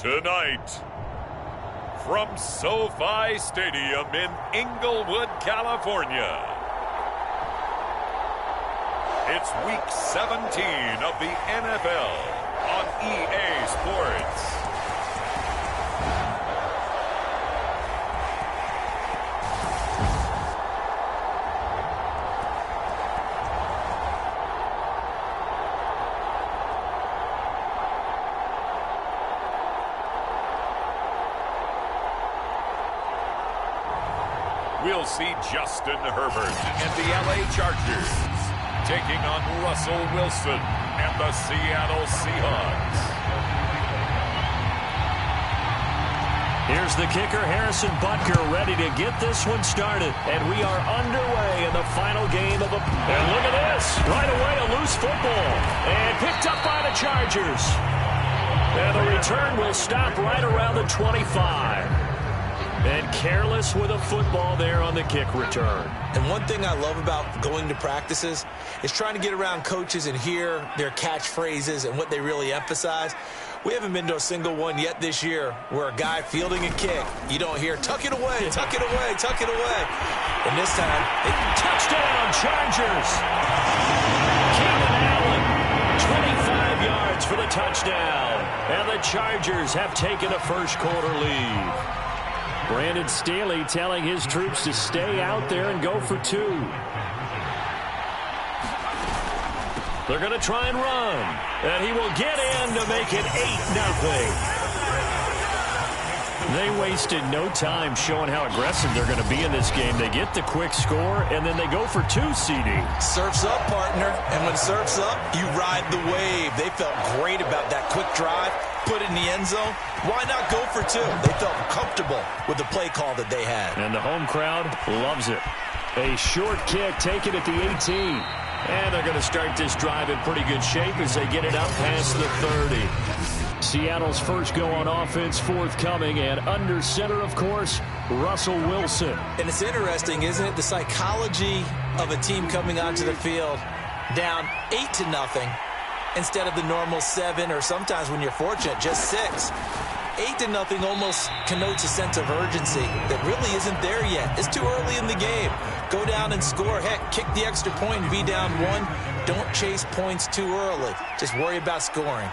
Tonight, from SoFi Stadium in Inglewood, California, it's Week 17 of the NFL on EA Sports. We'll see Justin Herbert and the LA Chargers taking on Russell Wilson and the Seattle Seahawks. Here's the kicker, Harrison Butker, ready to get this one started. And we are underway in the final game of a... And look at this. Right away, a loose football. And picked up by the Chargers. And the return will stop right around the 25. And careless with a football there on the kick return. And one thing I love about going to practices is trying to get around coaches and hear their catchphrases and what they really emphasize. We haven't been to a single one yet this year where a guy fielding a kick, you don't hear, tuck it away, tuck it away, tuck it away. And this time, touchdown, Chargers. Keenan Allen, 25 yards for the touchdown. And the Chargers have taken a first quarter lead. Brandon Staley telling his troops to stay out there and go for two. They're going to try and run. And he will get in to make it 8-0. They wasted no time showing how aggressive they're going to be in this game. They get the quick score, and then they go for two, CD. Surf's up, partner. And when surf's up, you ride the wave. They felt great about that quick drive. Put it in the end zone. Why not go for two? They felt comfortable with the play call that they had. And the home crowd loves it. A short kick taken at the 18. And they're going to start this drive in pretty good shape as they get it up past the 30. Seattle's first go on offense forthcoming, and under center, of course, Russell Wilson. And it's interesting, isn't it? The psychology of a team coming onto the field down 8-0 instead of the normal 7, or sometimes when you're fortunate, just 6. 8-0 almost connotes a sense of urgency that really isn't there yet. It's too early in the game. Go down and score. Heck, kick the extra point and be down 1. Don't chase points too early. Just worry about scoring.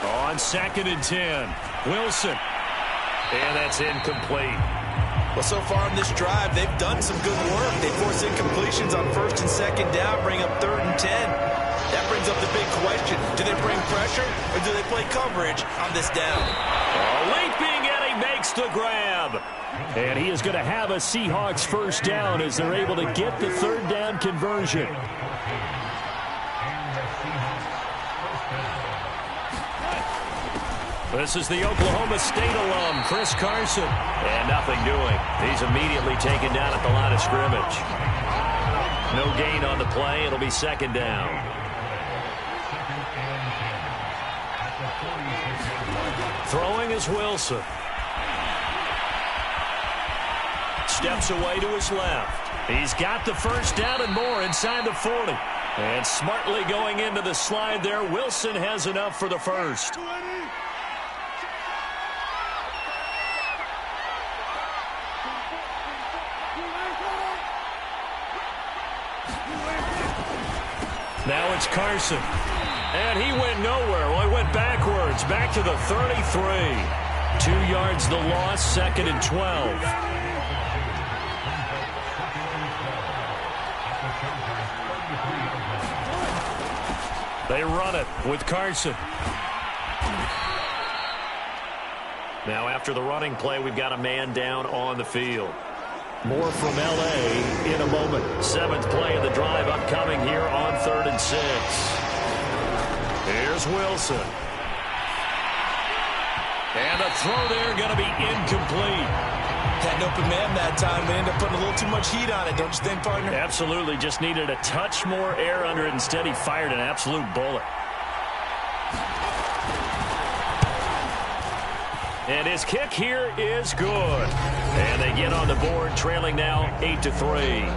On 2nd and 10, Wilson. And that's incomplete. Well, so far in this drive, they've done some good work. They force incompletions on 1st and 2nd down, bring up 3rd and 10. That brings up the big question. Do they bring pressure or do they play coverage on this down? Leaping, and he makes the grab. And he is going to have a Seahawks first down as they're able to get the 3rd down conversion. This is the Oklahoma State alum, Chris Carson. And nothing doing. He's immediately taken down at the line of scrimmage. No gain on the play. It'll be 2nd down. Throwing is Wilson. Steps away to his left. He's got the first down and more inside the 40. And smartly going into the slide there, Wilson has enough for the first. Now it's Carson. And he went nowhere. Well, he went backwards. Back to the 33. 2 yards the loss, 2nd and 12. They run it with Carson. Now after the running play, we've got a man down on the field. More from L.A. in a moment. 7th play of the drive upcoming here on 3rd and 6. Here's Wilson. And the throw there going to be incomplete. Had an open man that time. They ended up putting a little too much heat on it, don't you think, partner? Absolutely. Just needed a touch more air under it. Instead, he fired an absolute bullet. And his kick here is good. And they get on the board, trailing now 8-3.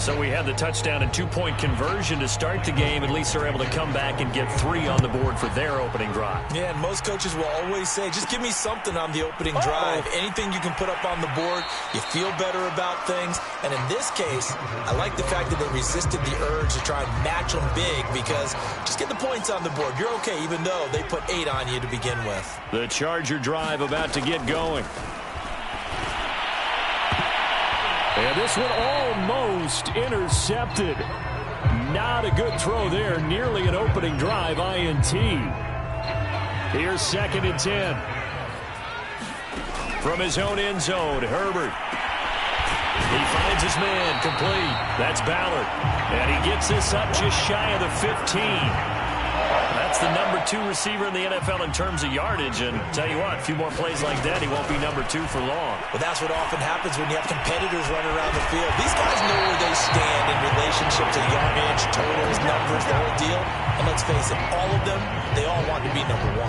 So we had the touchdown and two-point conversion to start the game. At least they're able to come back and get 3 on the board for their opening drive. Yeah, and most coaches will always say, just give me something on the opening drive. Anything you can put up on the board, you feel better about things. And in this case, I like the fact that they resisted the urge to try and match them big, because just get the points on the board. You're okay, even though they put 8 on you to begin with. The Charger drive about to get going. And this one almost intercepted. Not a good throw there. Nearly an opening drive INT. Here's 2nd and 10. From his own end zone, Herbert. He finds his man, complete. That's Ballard. And he gets this up just shy of the 15. That's the number 2 receiver in the NFL in terms of yardage. And tell you what, a few more plays like that, he won't be number 2 for long. Well, that's what often happens when you have competitors running around the field. These guys know where they stand in relationship to yardage, totals, numbers, the whole deal. And let's face it, all of them, they all want to be number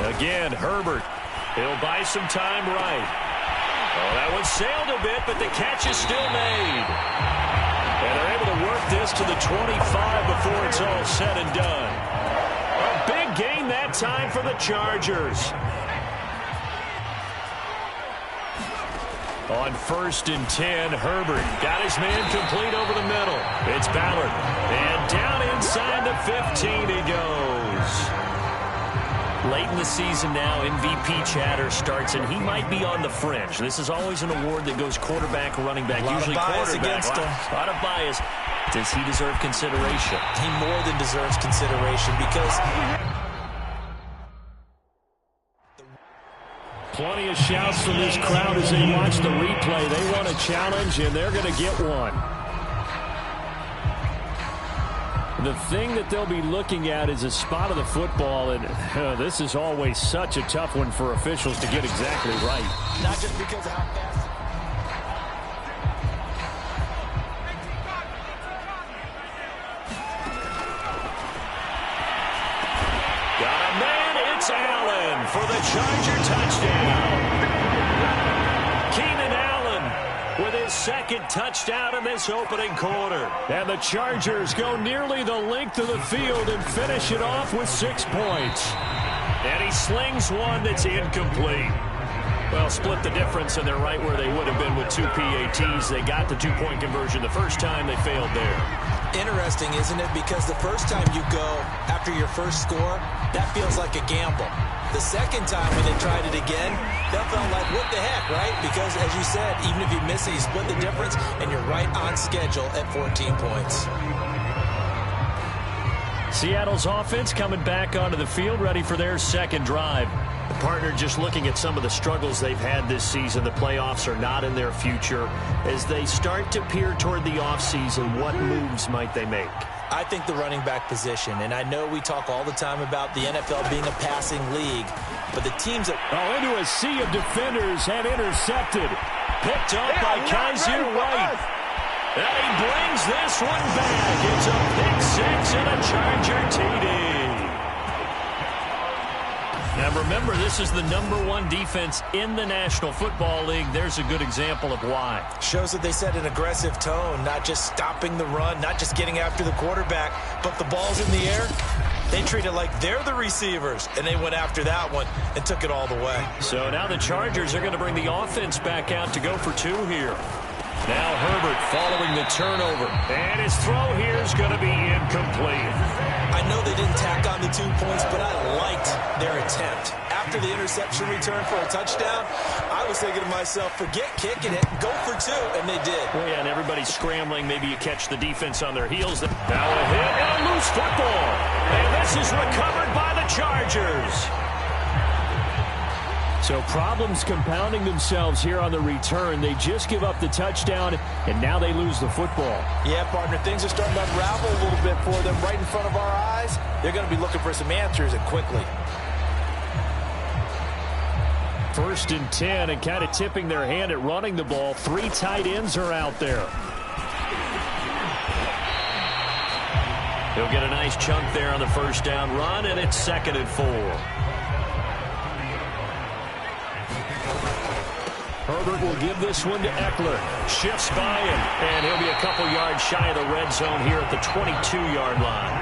1. Again, Herbert. He'll buy some time right. Oh, that one sailed a bit, but the catch is still made. And they're able to work this to the 25 before it's all said and done. A big gain that time for the Chargers. On 1st and 10, Herbert got his man complete over the middle. It's Ballard. And down inside the 15 he goes. Late in the season now, MVP chatter starts, and he might be on the fringe. This is always an award that goes quarterback, running back, usually quarterback. A lot of bias. Does he deserve consideration? He more than deserves consideration, because plenty of shouts from this crowd as they watch the replay. They want a challenge, and they're going to get one. The thing that they'll be looking at is a spot of the football, and this is always such a tough one for officials to get exactly right. Not just because of how fast. Got a man, it's Allen for the Charger touchdown. Keenan Allen with his 2nd touchdown in this opening quarter. And the Chargers go nearly the length of the field and finish it off with 6 points. And he slings one that's incomplete. Well, split the difference, and they're right where they would have been with 2 PATs. They got the 2-point conversion the first time. They failed there. Interesting, isn't it? Because the first time you go after your first score, that feels like a gamble. The second time when they tried it again, that felt like, what the heck, right? Because, as you said, even if you miss it, you split the difference, and you're right on schedule at 14 points. Seattle's offense coming back onto the field, ready for their 2nd drive. The partner just looking at some of the struggles they've had this season. The playoffs are not in their future. As they start to peer toward the offseason, what moves might they make? I think the running back position, and I know we talk all the time about the NFL being a passing league, but the teams that... into a sea of defenders and intercepted. Picked up by Kaiser White. And he brings this one back. It's a pick 6 and a Charger TD. Now remember, this is the number 1 defense in the National Football League. There's a good example of why. Shows that they set an aggressive tone, not just stopping the run, not just getting after the quarterback, but the ball's in the air. They treat it like they're the receivers, and they went after that one and took it all the way. So now the Chargers are going to bring the offense back out to go for 2 here. Now Herbert following the turnover. And his throw here is going to be incomplete. I know they didn't tack on the 2 points, but I liked their attempt. After the interception return for a touchdown, I was thinking to myself, forget kicking it, go for 2, and they did. Well, yeah, and everybody's scrambling. Maybe you catch the defense on their heels. Now a hit and a loose football. And this is recovered by the Chargers. So problems compounding themselves here on the return. They just give up the touchdown, and now they lose the football. Yeah, partner, things are starting to unravel a little bit for them right in front of our eyes. They're going to be looking for some answers, and quickly. 1st and 10, and kind of tipping their hand at running the ball. 3 tight ends are out there. He'll get a nice chunk there on the 1st down run, and it's 2nd and 4. Herbert will give this one to Eckler. Shifts by him, and he'll be a couple yards shy of the red zone here at the 22-yard line.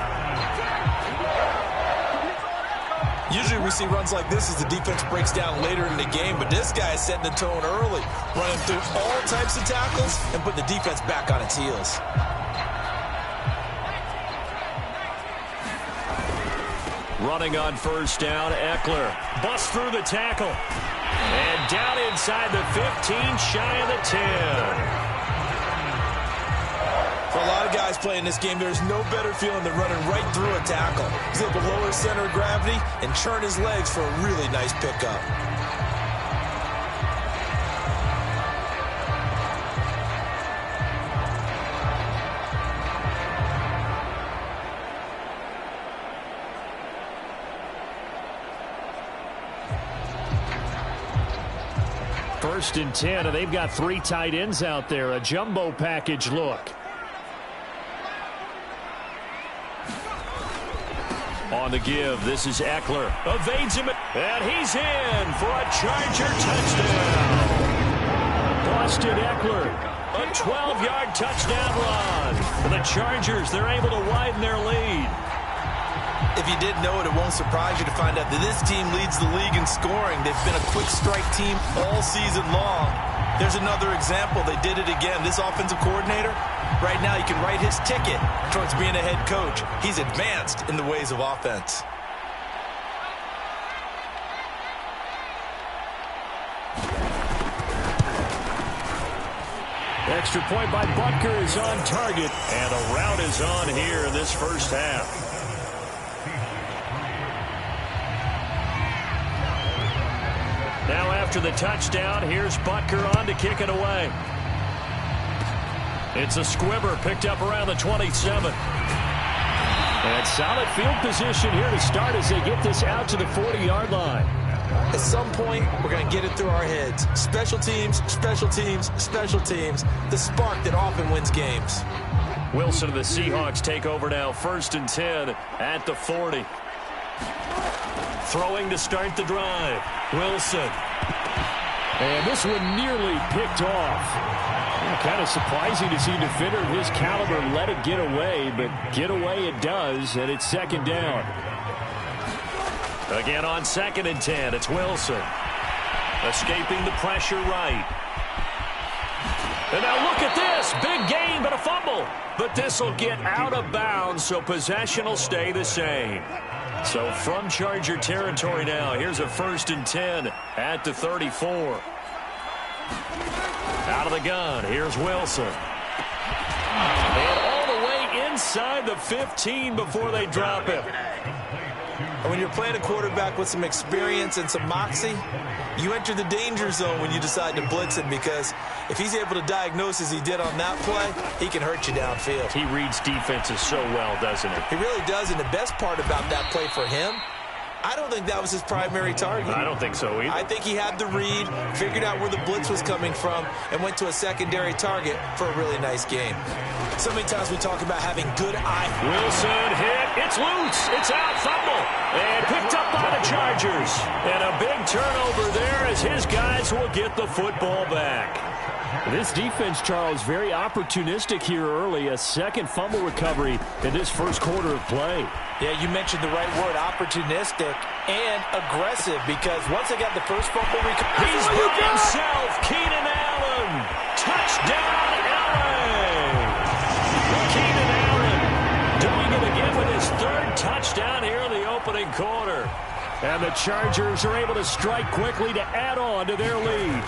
Usually we see runs like this as the defense breaks down later in the game, but this guy is setting the tone early, running through all types of tackles and putting the defense back on its heels. Running on first down, Eckler busts through the tackle. And down inside the 15, shy of the 10. For a lot of guys playing this game, there's no better feeling than running right through a tackle. He's able to lower his center of gravity and churn his legs for a really nice pickup. First and 10, and they've got 3 tight ends out there. A jumbo package look. On the give, this is Eckler. Evades him, and he's in for a Charger touchdown. Busted Eckler. A 12-yard touchdown run. For the Chargers, they're able to widen their lead. If you didn't know it, it won't surprise you to find out that this team leads the league in scoring. They've been a quick strike team all season long. There's another example. They did it again. This offensive coordinator, right now, you can write his ticket towards being a head coach. He's advanced in the ways of offense. Extra point by Butker is on target, and a rout is on here in this first half. Now after the touchdown, here's Butker on to kick it away. It's a squibber picked up around the 27. And solid field position here to start as they get this out to the 40-yard line. At some point, we're going to get it through our heads. Special teams, special teams, special teams. The spark that often wins games. Wilson and the Seahawks take over now. First and 10 at the 40. Throwing to start the drive. Wilson. And this one nearly picked off. Kind of surprising to see a defender of his caliber let it get away, but get away it does, and it's second down. Again on second and 10, it's Wilson. Escaping the pressure right. And now look at this. Big gain, but a fumble. But this will get out of bounds, so possession will stay the same. So from Charger territory now, here's a first and 10 at the 34. Out of the gun, here's Wilson. And all the way inside the 15 before they drop him. And when you're playing a quarterback with some experience and some moxie, you enter the danger zone when you decide to blitz him, because if he's able to diagnose as he did on that play, he can hurt you downfield. He reads defenses so well, doesn't he? He really does, and the best part about that play for him, I don't think that was his primary target. I don't think so either. I think he had the read, figured out where the blitz was coming from, and went to a secondary target for a really nice game. So many times we talk about having good eye. Wilson hit. It's loose. It's out. Fumble. And picked up by the Chargers. And a big turnover there as his guys will get the football back. This defense, Charles, very opportunistic here early. A second fumble recovery in this first quarter of play. Yeah, you mentioned the right word, opportunistic and aggressive, because once they got the first fumble recovery, he's by himself. Keenan Allen. Touchdown, Allen. Keenan Allen doing it again with his third touchdown here in the opening quarter. And the Chargers are able to strike quickly to add on to their lead.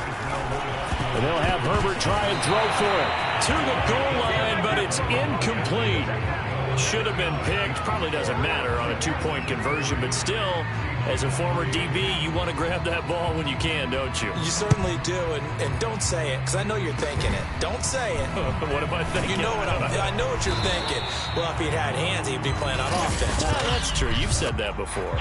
And they'll have Herbert try and throw for it. To the goal line, but it's incomplete. Should have been picked. Probably doesn't matter on a two-point conversion, but still, as a former DB, you want to grab that ball when you can, don't you? You certainly do, and don't say it, because I know you're thinking it. Don't say it. What am I thinking? You know what I know what you're thinking. Well, if he'd had hands, he'd be playing on offense. That's true. You've said that before.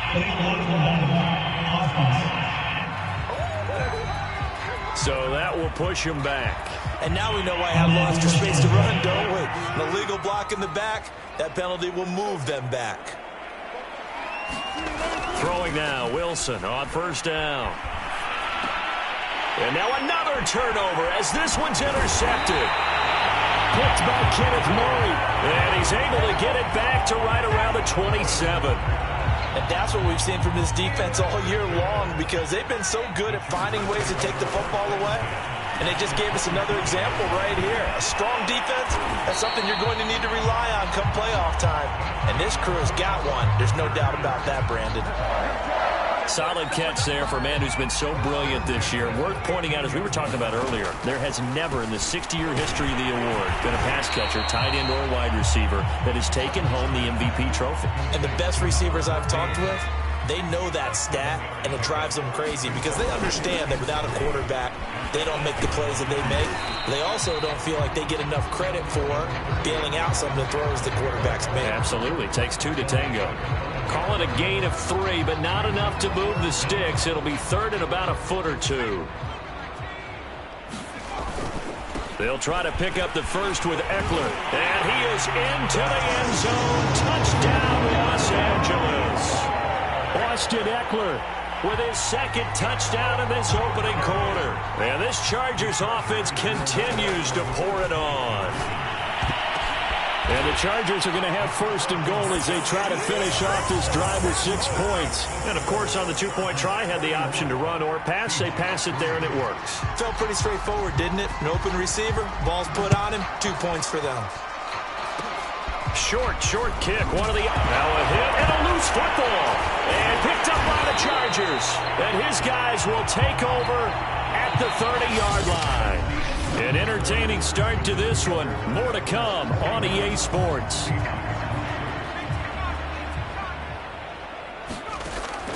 So that will push him back. And now we know why I have a lot extra space to run, don't we? An illegal block in the back, that penalty will move them back. Throwing now, Wilson on first down. And now another turnover as this one's intercepted. Picked by Kenneth Murray. And he's able to get it back to right around the 27. And that's what we've seen from this defense all year long, because they've been so good at finding ways to take the football away. And they just gave us another example right here. A strong defense, that's something you're going to need to rely on come playoff time. And this crew's got one. There's no doubt about that, Brandon. Solid catch there for a man who's been so brilliant this year. Worth pointing out, as we were talking about earlier, there has never in the 60-year history of the award been a pass catcher, tight end, or wide receiver that has taken home the MVP trophy. And the best receivers I've talked with, they know that stat, and it drives them crazy because they understand that without a quarterback, they don't make the plays that they make. They also don't feel like they get enough credit for bailing out some of the throws the quarterbacks make. Absolutely. Takes two to tango. Call it a gain of 3, but not enough to move the sticks. It'll be third and about a foot or two. They'll try to pick up the first with Eckler. And he is into the end zone. Touchdown, Los Angeles. Austin Eckler with his second touchdown in this opening quarter. And this Chargers offense continues to pour it on. And the Chargers are going to have first and goal as they try to finish off this drive with 6 points. And, of course, on the two-point try, had the option to run or pass. They pass it there, and it works. Felt pretty straightforward, didn't it? An open receiver, ball's put on him, 2 points for them. Short kick. One of the... Now a hit and a loose football. And picked up by the Chargers. And his guys will take over at the 30-yard line. An entertaining start to this one. More to come on EA Sports.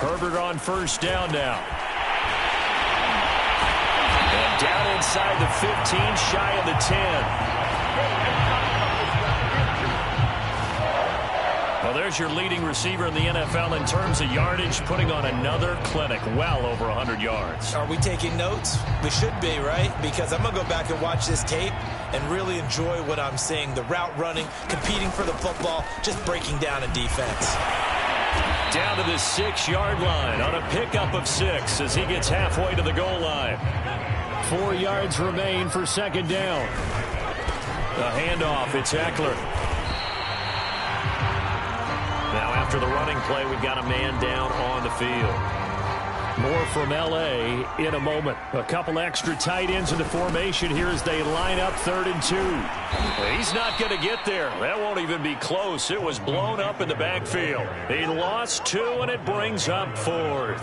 Herbert on first down now. And down inside the 15, shy of the 10. Well, there's your leading receiver in the NFL in terms of yardage, putting on another clinic, well over 100 yards. Are we taking notes? We should be, right? Because I'm going to go back and watch this tape and really enjoy what I'm seeing. The route running, competing for the football, just breaking down a defense. Down to the 6-yard line on a pickup of 6 as he gets halfway to the goal line. 4 yards remain for second down. The handoff, it's Eckler. Now after the running play, we've got a man down on the field. More from L.A. in a moment. A couple extra tight ends in the formation here as they line up 3rd and 2. He's not going to get there. That won't even be close. It was blown up in the backfield. He lost 2, and it brings up 4th.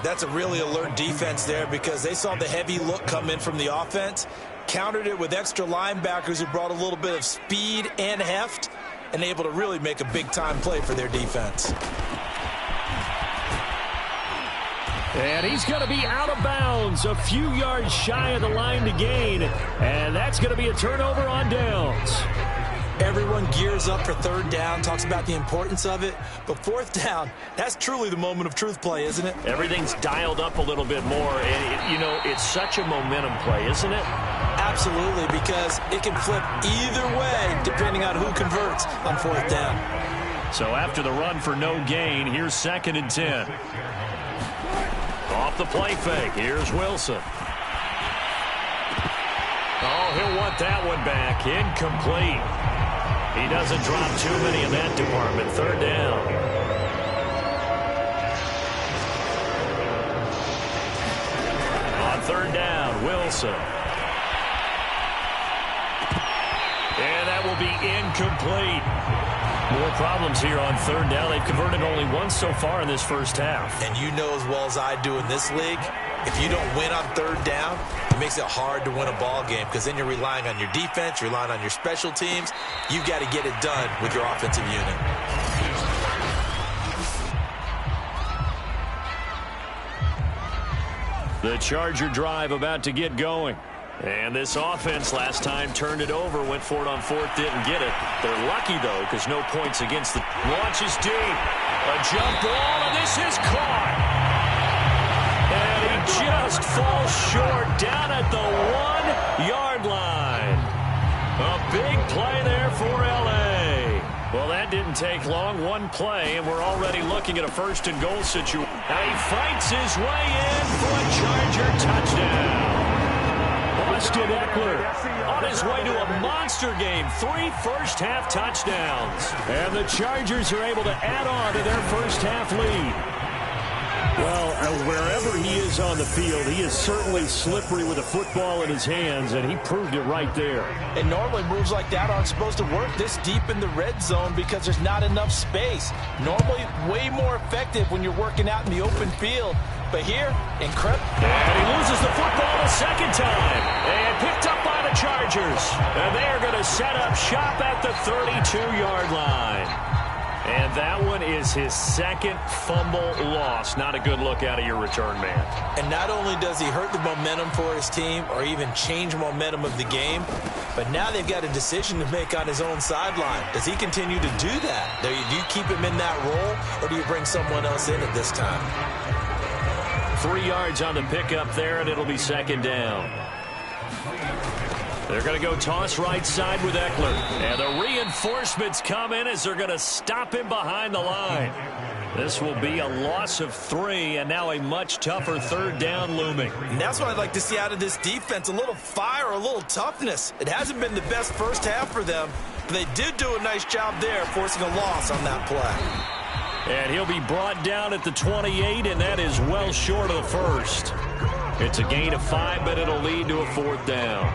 That's a really alert defense there because they saw the heavy look come in from the offense, countered it with extra linebackers who brought a little bit of speed and heft, and able to really make a big-time play for their defense. And he's going to be out of bounds, a few yards shy of the line to gain, and that's going to be a turnover on downs. Everyone gears up for 3rd down, talks about the importance of it, but 4th down, that's truly the moment of truth play, isn't it? Everything's dialed up a little bit more, and, it's such a momentum play, isn't it? Absolutely, because it can flip either way depending on who converts on 4th down. So after the run for no gain, here's 2nd and 10. Off the play fake, here's Wilson. Oh, he'll want that one back. Incomplete. He doesn't drop too many in that department. 3rd down. On 3rd down, Wilson. And that will be incomplete. More problems here on 3rd down. They've converted only once so far in this first half. And you know as well as I do in this league, if you don't win on 3rd down, it makes it hard to win a ball game because then you're relying on your defense, you're relying on your special teams. You've got to get it done with your offensive unit. The Charger drive about to get going. And this offense last time turned it over, went for it on 4th, didn't get it. They're lucky, though, because no points against the... Launches deep. A jump ball, and this is caught. And he just falls short down at the 1-yard line. A big play there for L.A. Well, that didn't take long. One play, and we're already looking at a 1st and goal situation. Now he fights his way in for a Charger touchdown. Justin Eckler on his way to a monster game. 3 first-half touchdowns. And the Chargers are able to add on to their first-half lead. Well, wherever he is on the field, he is certainly slippery with a football in his hands, and he proved it right there. And normally moves like that aren't supposed to work this deep in the red zone because there's not enough space. Normally way more effective when you're working out in the open field. But here, incredible. And he loses the football a second time. And picked up by the Chargers. And they are going to set up shop at the 32-yard line. And that one is his second fumble loss. Not a good look out of your return man. And not only does he hurt the momentum for his team or even change momentum of the game, but now they've got a decision to make on his own sideline. Does he continue to do that? Do you keep him in that role, or do you bring someone else in at this time? 3 yards on the pickup there, and it'll be second down. They're going to go toss right side with Eckler. And the reinforcements come in as they're going to stop him behind the line. This will be a loss of 3, and now a much tougher third down looming. And that's what I'd like to see out of this defense, a little fire, a little toughness. It hasn't been the best first half for them, but they did do a nice job there forcing a loss on that play. And he'll be brought down at the 28, and that is well short of the first. It's a gain of 5, but it'll lead to a 4th down.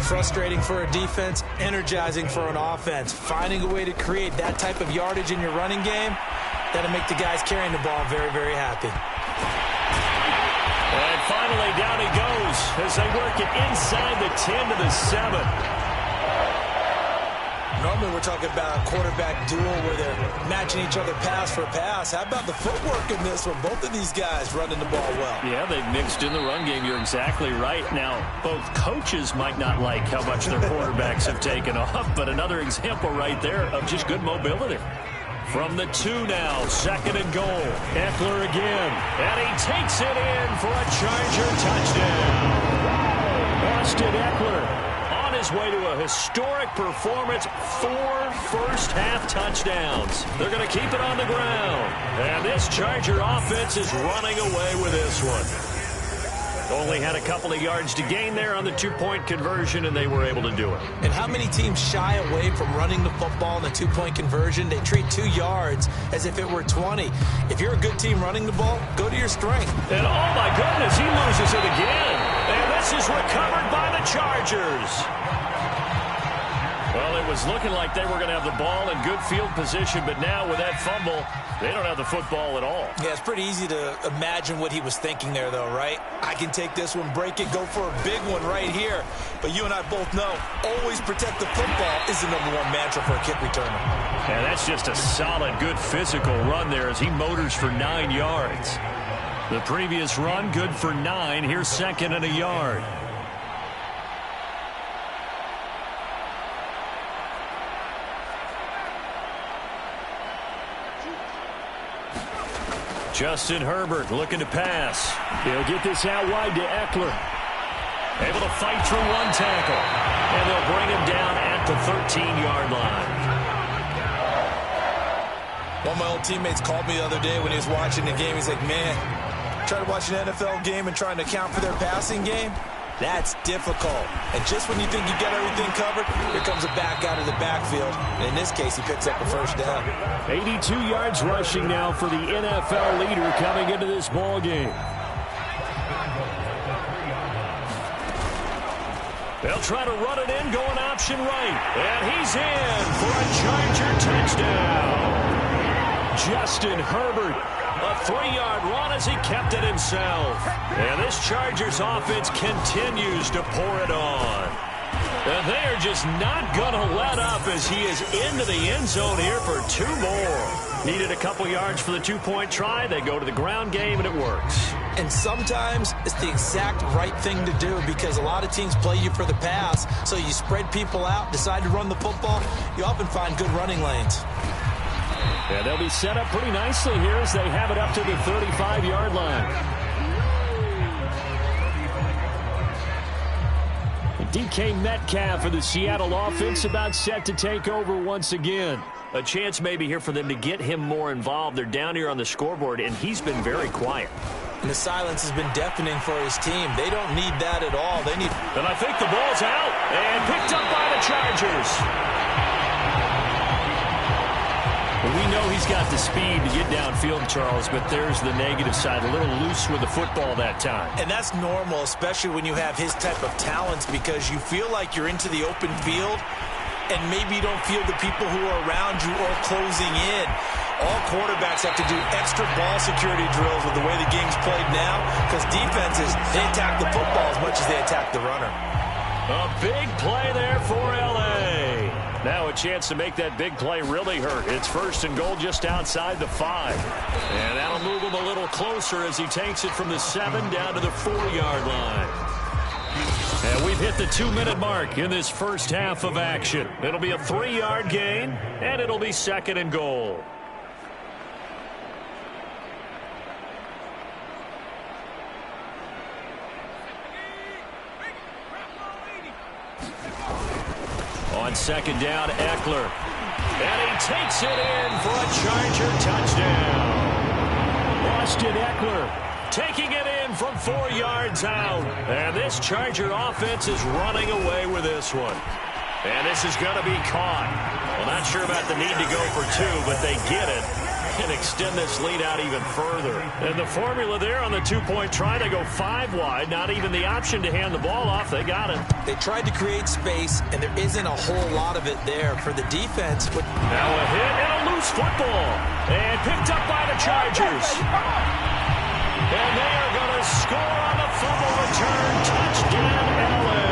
Frustrating for a defense, energizing for an offense. Finding a way to create that type of yardage in your running game, that'll make the guys carrying the ball very, very happy. And finally, down he goes as they work it inside the 10 to the 7. Normally we're talking about a quarterback duel where they're matching each other pass for pass. How about the footwork in this one? Both of these guys running the ball well. Yeah, they've mixed in the run game. You're exactly right. Now, both coaches might not like how much their quarterbacks have taken off, but another example right there of just good mobility. From the 2 now, 2nd and goal. Eckler again, and he takes it in for a Charger touchdown. Austin Eckler on his way to a historic performance, 4 first-half touchdowns. They're going to keep it on the ground. And this Charger offense is running away with this one. Only had a couple of yards to gain there on the 2-point conversion, and they were able to do it. And how many teams shy away from running the football in a 2-point conversion? They treat 2 yards as if it were 20. If you're a good team running the ball, go to your strength. And oh my goodness, he loses it again. And this is recovered by the Chargers. Well, it was looking like they were going to have the ball in good field position, but now with that fumble, they don't have the football at all. Yeah, it's pretty easy to imagine what he was thinking there, though, right? I can take this one, break it, go for a big one right here. But you and I both know, always protect the football is the #1 mantra for a kick returner. And that's just a solid, good physical run there as he motors for 9 yards. The previous run, good for 9. Here's 2nd and a yard. Justin Herbert looking to pass. He'll get this out wide to Eckler. Able to fight through 1 tackle. And they'll bring him down at the 13-yard line. One of my old teammates called me the other day when he was watching the game. He's like, man, trying to watch an NFL game and trying to account for their passing game, that's difficult. And just when you think you got everything covered, here comes a back out of the backfield. And in this case, he picks up a first down. 82 yards rushing now for the NFL leader coming into this ball game. They'll try to run it in, going option right. And he's in for a Charger touchdown. Justin Herbert, a 3-yard run as he kept it himself. And this Chargers offense continues to pour it on. And they are just not going to let up as he is into the end zone here for 2 more. Needed a couple yards for the 2-point try. They go to the ground game, and it works. And sometimes it's the exact right thing to do because a lot of teams play you for the pass. So you spread people out, decide to run the football. You often find good running lanes. Yeah, they'll be set up pretty nicely here as they have it up to the 35-yard line. DK Metcalf of the Seattle offense about set to take over once again. A chance maybe here for them to get him more involved. They're down here on the scoreboard, and he's been very quiet. And the silence has been deafening for his team. They don't need that at all. They need... And I think the ball's out and picked up by the Chargers. Well, we know he's got the speed to get downfield, Charles, but there's the negative side. A little loose with the football that time. And that's normal, especially when you have his type of talents, because you feel like you're into the open field and maybe you don't feel the people who are around you or closing in. All quarterbacks have to do extra ball security drills with the way the game's played now, because defenses, they attack the football as much as they attack the runner. A big play there for L.A. Now a chance to make that big play really hurt. It's 1st and goal just outside the 5. And that'll move him a little closer as he takes it from the 7 down to the 4-yard line. And we've hit the 2-minute mark in this first half of action. It'll be a 3-yard gain, and it'll be 2nd and goal. On 2nd down, Eckler. And he takes it in for a Charger touchdown. Austin Eckler taking it in from 4 yards out. And this Charger offense is running away with this one. And this is going to be caught. Well, not sure about the need to go for 2, but they get it and extend this lead out even further. And the formula there on the 2-point try, they go 5 wide. Not even the option to hand the ball off. They got it. They tried to create space, and there isn't a whole lot of it there for the defense. But now a hit and a loose football. And picked up by the Chargers. And they are going to score on the fumble return. Touchdown, L.A.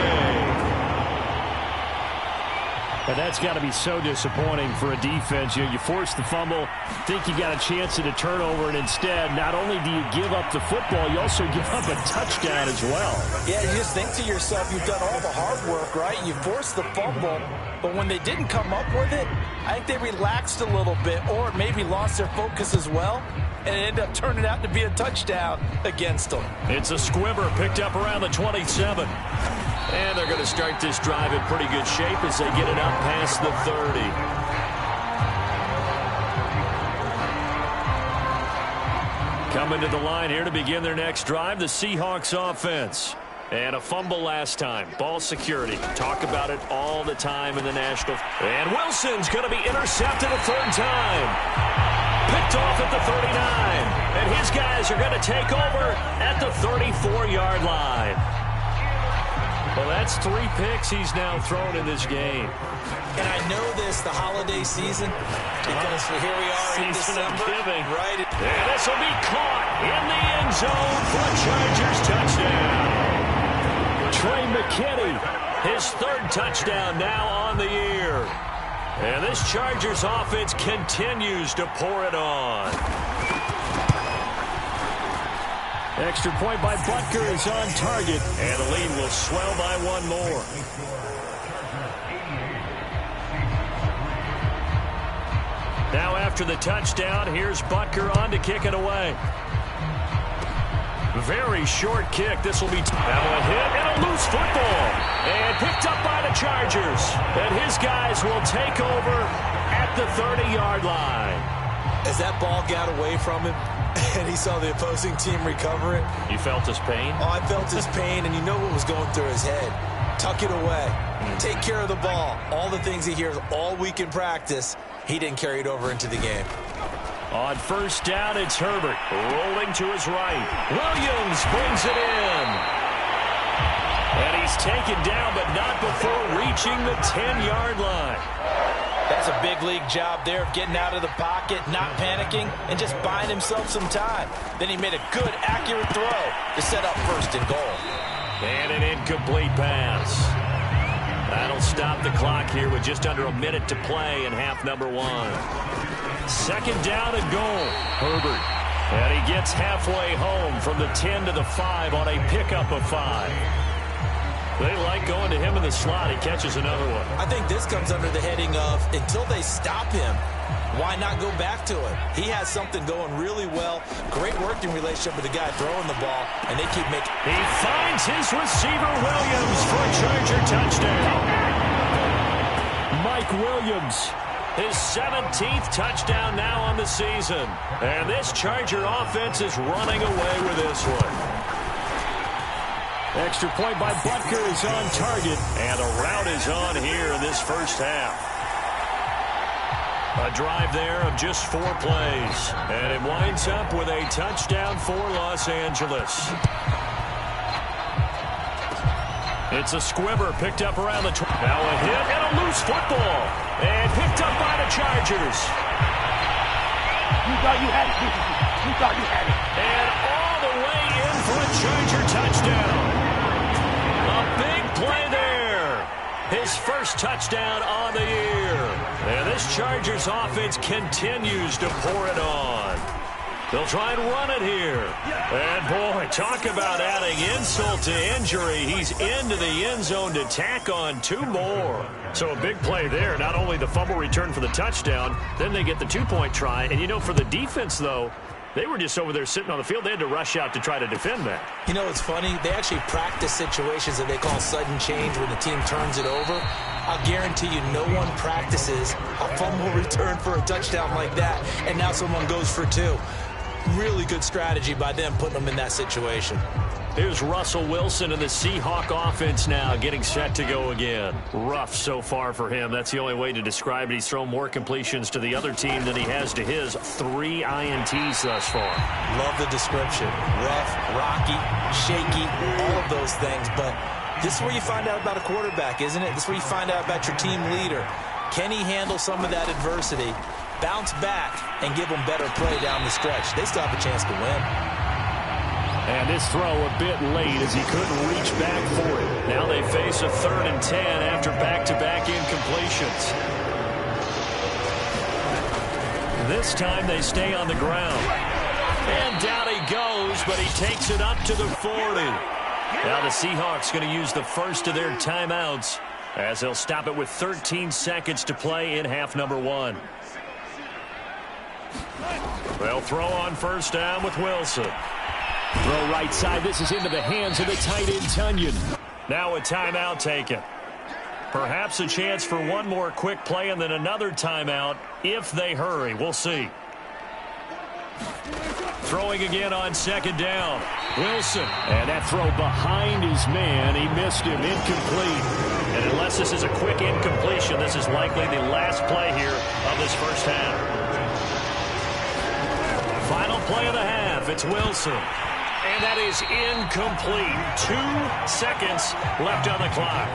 And that's got to be so disappointing for a defense. You force the fumble, think you got a chance at a turnover, and instead, not only do you give up the football, you also give up a touchdown as well. Yeah, you just think to yourself, you've done all the hard work, right? You forced the fumble, but when they didn't come up with it, I think they relaxed a little bit or maybe lost their focus as well, and it ended up turning out to be a touchdown against them. It's a squibber picked up around the 27. And they're going to start this drive in pretty good shape as they get it up past the 30. Coming to the line here to begin their next drive, the Seahawks offense. And a fumble last time. Ball security. Talk about it all the time in the National. And Wilson's going to be intercepted a 3rd time. Picked off at the 39. And his guys are going to take over at the 34-yard line. Well, that's 3 picks he's now thrown in this game. And I know this, the holiday season, because here we are in December. Right. And this will be caught in the end zone for a Chargers touchdown. Trey McKinney, his 3rd touchdown now on the year. And this Chargers offense continues to pour it on. Extra point by Butker is on target. And the lead will swell by 1 more. Now after the touchdown, here's Butker on to kick it away. Very short kick. This will be now a hit and a loose football. And picked up by the Chargers. And his guys will take over at the 30-yard line. As that ball got away from him, and he saw the opposing team recover it. You felt his pain? Oh, I felt his pain, and you know what was going through his head. Tuck it away. Take care of the ball. All the things he hears all week in practice, he didn't carry it over into the game. On 1st down, it's Herbert. Rolling to his right. Williams brings it in. And he's taken down, but not before reaching the 10-yard line. That's a big league job there of getting out of the pocket, not panicking, and just buying himself some time. Then he made a good, accurate throw to set up 1st and goal. And an incomplete pass. That'll stop the clock here with just under a minute to play in half number 1. 2nd down and goal. Herbert. And he gets halfway home from the 10 to the 5 on a pickup of 5. They like going to him in the slot. He catches another one. I think this comes under the heading of until they stop him, why not go back to it? He has something going really well. Great working relationship with the guy throwing the ball, and they keep making... He finds his receiver, Williams, for a Charger touchdown. Mike Williams, his 17th touchdown now on the season. And this Charger offense is running away with this one. Extra point by Butker is on target, and a route is on here in this first half. A drive there of just 4 plays, and it winds up with a touchdown for Los Angeles. It's a squibber picked up around the... Now a hit and a loose football, and picked up by the Chargers. You thought you had it. You thought you had it. And all the way in for a Charger touchdown. A big play there. His first touchdown on the year. And this Chargers offense continues to pour it on. They'll try and run it here. And, boy, talk about adding insult to injury. He's into the end zone to tack on 2 more. So a big play there. Not only the fumble return for the touchdown, then they get the 2-point try. And, you know, for the defense, though, they were just over there sitting on the field. They had to rush out to try to defend that. You know, it's funny. They actually practice situations that they call sudden change when the team turns it over. I'll guarantee you no one practices a fumble return for a touchdown like that, and now someone goes for 2. Really good strategy by them putting them in that situation. Here's Russell Wilson and the Seahawk offense now getting set to go again. Rough so far for him. That's the only way to describe it. He's thrown more completions to the other team than he has to his. 3 INTs thus far. Love the description. Rough, rocky, shaky, all of those things. But this is where you find out about a quarterback, isn't it? This is where you find out about your team leader. Can he handle some of that adversity, bounce back, and give them better play down the stretch? They still have a chance to win. And this throw a bit late as he couldn't reach back for it. Now they face a 3rd and 10 after back-to-back incompletions. This time they stay on the ground. And down he goes, but he takes it up to the 40. Now the Seahawks going to use the first of their timeouts as they'll stop it with 13 seconds to play in half number 1. They'll throw on first down with Wilson. Throw right side. This is into the hands of the tight end, Tunyon. Now a timeout taken. Perhaps a chance for one more quick play and then another timeout if they hurry. We'll see. Throwing again on second down. Wilson. And that throw behind his man. He missed him. Incomplete. And unless this is a quick incompletion, this is likely the last play here of this first half. Final play of the half. It's Wilson. And that is incomplete. 2 seconds left on the clock.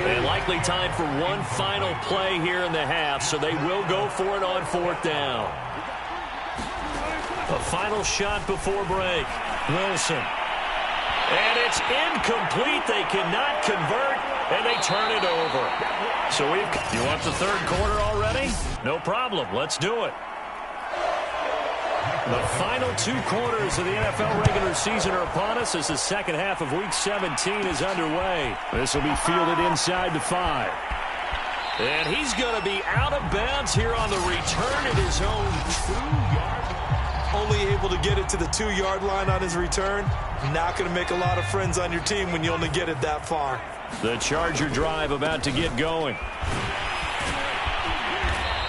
And likely time for one final play here in the half, so they will go for it on 4th down. A final shot before break. Wilson. And it's incomplete. They cannot convert, and they turn it over. So you want the 3rd quarter already? No problem. Let's do it. The final 2 quarters of the NFL regular season are upon us as the second half of Week 17 is underway. This will be fielded inside the 5. And he's going to be out of bounds here on the return at his own 2-yard line. Only able to get it to the 2-yard line on his return. Not going to make a lot of friends on your team when you only get it that far. The Charger drive about to get going.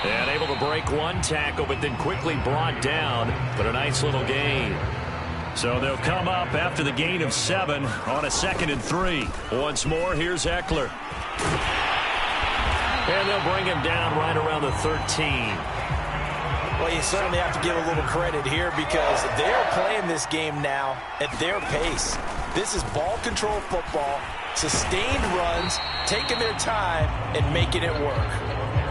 And able to break one tackle, but then quickly brought down. But a nice little gain. So they'll come up after the gain of 7 on a 2nd and 3. Once more, here's Eckler. And they'll bring him down right around the 13. Well, you certainly have to give a little credit here because they're playing this game now at their pace. This is ball control football, sustained runs, taking their time, and making it work.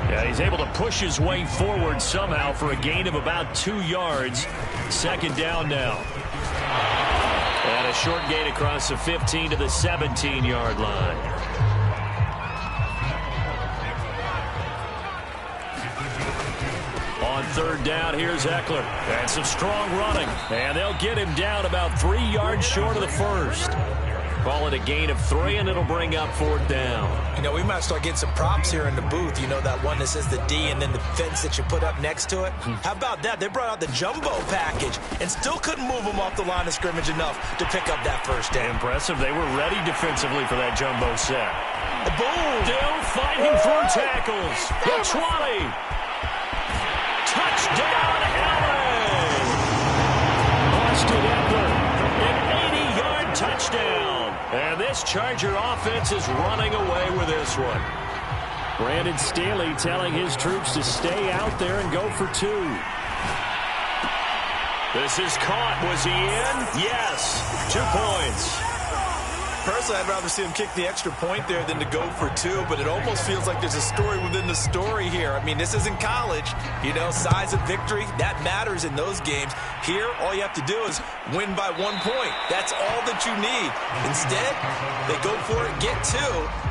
Yeah, he's able to push his way forward somehow for a gain of about 2 yards. 2nd down now. And a short gain across the 15 to the 17-yard line. On 3rd down, here's Eckler. And some strong running. And they'll get him down about 3 yards short of the first. Call it a gain of 3, and it'll bring up 4th down. You know, we might start getting some props here in the booth. You know, that one that says the D and then the fence that you put up next to it? How about that? They brought out the jumbo package and still couldn't move them off the line of scrimmage enough to pick up that first down. Impressive. They were ready defensively for that jumbo set. Boom! Still fighting through tackles. The 20. Touchdown, Allen! Austin Eckler, an 80-yard touchdown. And this Charger offense is running away with this one. Brandon Staley telling his troops to stay out there and go for 2. This is caught. Was he in? Yes. 2 points. Personally, I'd rather see him kick the extra point there than to go for 2, but it almost feels like there's a story within the story here. I mean, this isn't college. You know, size of victory, that matters in those games. Here, all you have to do is win by 1 point. That's all that you need. Instead, they go for it, get 2.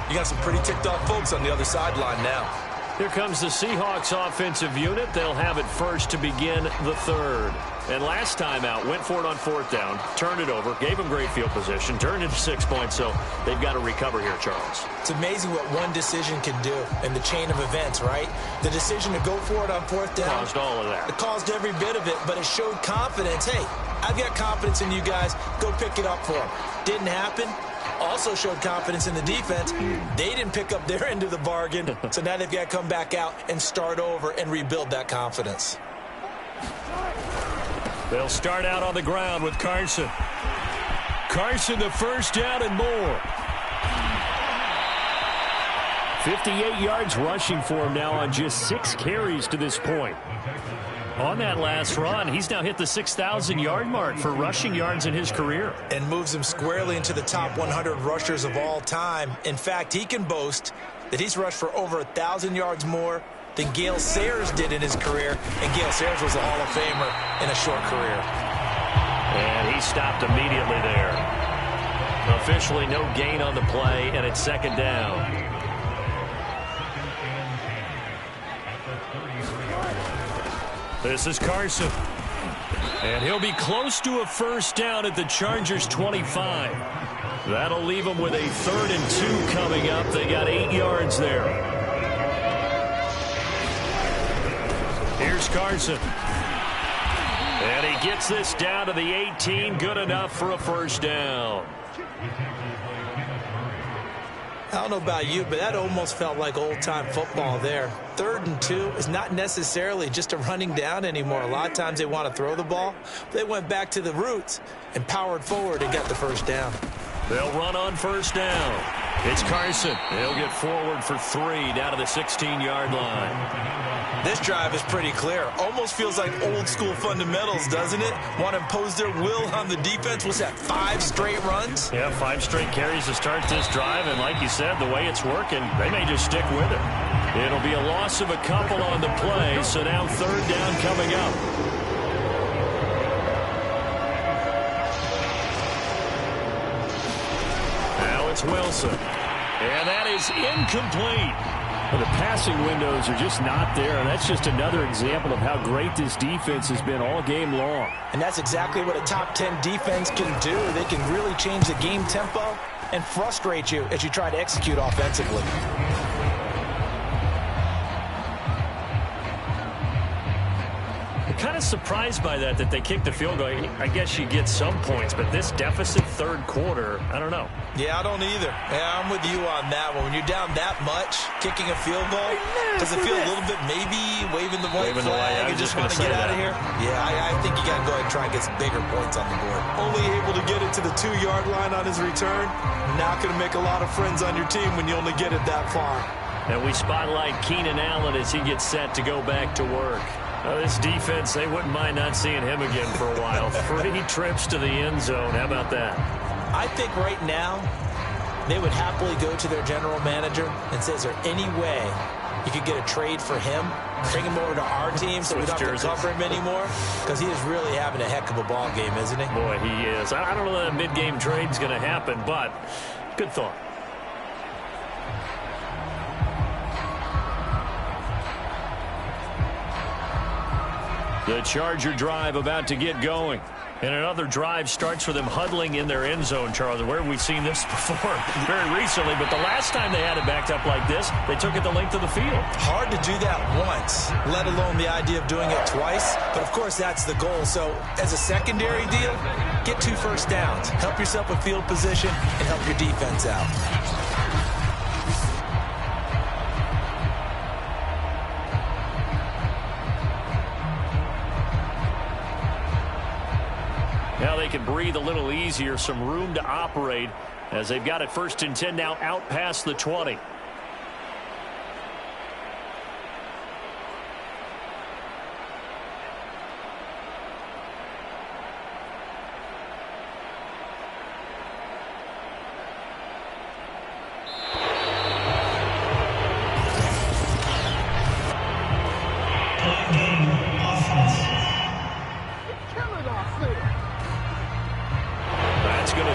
You got some pretty ticked-off folks on the other sideline now. Here comes the Seahawks offensive unit. They'll have it first to begin the 3rd. And last time out, went for it on 4th down, turned it over, gave them great field position, turned into 6 points, so they've got to recover here, Charles. It's amazing what one decision can do in the chain of events, right? The decision to go for it on 4th down. Caused all of that. It caused every bit of it, but it showed confidence. Hey, I've got confidence in you guys. Go pick it up for them. Didn't happen. Also showed confidence in the defense. They didn't pick up their end of the bargain, so now they've got to come back out and start over and rebuild that confidence. They'll start out on the ground with Carson. Carson, the first down and more. 58 yards rushing for him now on just 6 carries to this point. On that last run, he's now hit the 6,000-yard mark for rushing yards in his career. And moves him squarely into the top 100 rushers of all time. In fact, he can boast that he's rushed for over 1,000 yards more than Gale Sayers did in his career. And Gale Sayers was a Hall of Famer in a short career. And he stopped immediately there. Officially no gain on the play, and it's 2nd down. This is Carson. And he'll be close to a first down at the Chargers' 25. That'll leave them with a 3rd and 2 coming up. They got 8 yards there. Here's Carson. And he gets this down to the 18. Good enough for a first down. I don't know about you, but that almost felt like old-time football there. 3rd and 2 is not necessarily just a running down anymore. A lot of times they want to throw the ball. They went back to the roots and powered forward and got the first down. They'll run on first down. It's Carson. He'll get forward for 3 down to the 16-yard line. This drive is pretty clear. Almost feels like old-school fundamentals, doesn't it? Want to impose their will on the defense. What's that, 5 straight runs? Yeah, 5 straight carries to start this drive. And like you said, the way it's working, they may just stick with it. It'll be a loss of a couple on the play, so now 3rd down coming up. Now it's Wilson. And that is incomplete. Well, the passing windows are just not there. And that's just another example of how great this defense has been all game long. And that's exactly what a top 10 defense can do. They can really change the game tempo and frustrate you as you try to execute offensively. Kind of surprised by that they kicked the field goal. I guess you get some points, but this deficit 3rd quarter, I don't know. Yeah, I don't either. Yeah, I'm with you on that one. When you're down that much, kicking a field goal, does it feel a little bit maybe waving the white flag and just want to get out of here? Yeah, I think you got to go ahead and try and get some bigger points on the board. Only able to get it to the 2-yard line on his return. Not going to make a lot of friends on your team when you only get it that far. And we spotlight Keenan Allen as he gets set to go back to work. This defense, they wouldn't mind not seeing him again for a while. 3 trips to the end zone. How about that? I think right now they would happily go to their general manager and say, is there any way you could get a trade for him, bring him over to our team so we don't have to cover him anymore? Because he is really having a heck of a ball game, isn't he? Boy, he is. I don't know that a mid-game trade's going to happen, but good thought. The Charger drive about to get going. And another drive starts with them huddling in their end zone, Charles. Where have we seen this before? Very recently, but the last time they had it backed up like this, they took it the length of the field. Hard to do that once, let alone the idea of doing it twice. But, of course, that's the goal. So, as a secondary deal, get 2 first downs. Help yourself with field position and help your defense out. Now they can breathe a little easier, some room to operate as they've got it 1st and 10 now out past the 20.